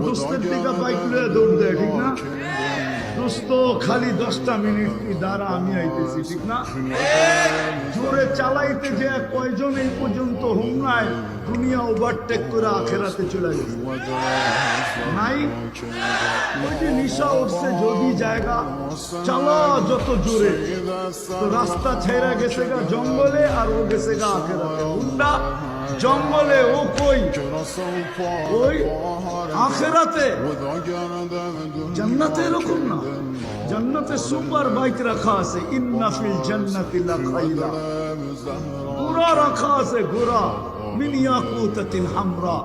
দোস্তের দিকে বাইক লয়ে দৌড় দেয়, ঠিক না? দোস্ত খালি 10টা মিনিট তুই দাঁড়া, আমি আইতেছি, ঠিক না? জোরে চালাইতে যে কয়জন এই পর্যন্ত হুমনায় দুনিয়া ওভারটেক করে আখেরাতে চলে গেছে নাই? ওই যে নিশা উঠছে যদি জায়গা চালা যত জোরে, তো রাস্তা ছেড়ে গেছে গা জঙ্গলে, আর ও গেছে গা আখেরাতে। হুন্ডা জঙ্গলে, ও কই ওই আখেরাতে। জান্নাতে এরকম না, জান্নাতে সুপার বাইক রাখা আছে, ইন্না ফিল জান্নাতি লাখাইরা, ঘোড়া রাখা আছে, ঘোড়া মিন ইয়াকুতাতিন হামরা,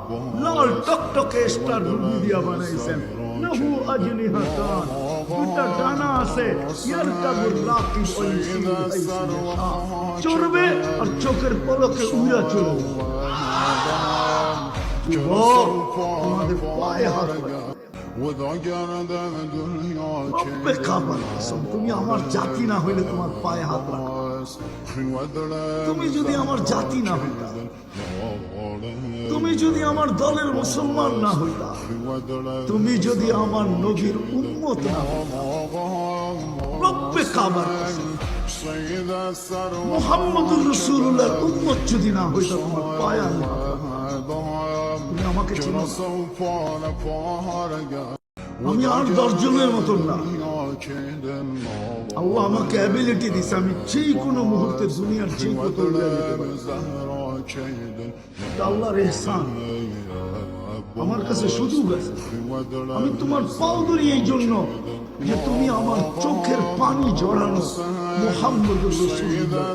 লাল টকটকে স্টার রুবি দিয়া বানাইছেন। লাহু আজনিহাতান, দুটা ডানা আছে, ইয়ারকাবুর রাকিব ওয়াল ইসিরু হাইসু ইয়াশা, চড়বে আর চোখের পলকে উড়া চলবে। যুবক, তোমাদের পায়ে হাত লাগাও। রব্বে কাবার কসম, তুমি আমার জাতি না হইলে তোমার পায়ে হাত লাগাও। তুমি যদি আমার জাতি না হইতা, তুমি যদি আমার দলের মুসলমান না হইতা, তুমি যদি আমার নবীর উম্মত না হইতা, রব্বে কাবার কসম, মুহাম্মদুর রাসূলুল্লাহর উম্মত যদি না হইতা, তোমার পায়ে আমি হাত লাগাও। তুমি আমাকে চিনো? আমি আর 10 জনের মতন না। আল্লাহ আমাকে অ্যাবিলিটি দিছে, আমি যে কোনো মুহূর্তে দুনিয়ার যে কোথাও যেতে পারি। আল্লাহর ইহসান, আমার কাছে সুযোগ আছে। আমি তোমার পাও ধরি এই জন্য যে তুমি আমার চোখের পানি ঝরানো মুহাম্মদুর রাসূলুল্লাহ।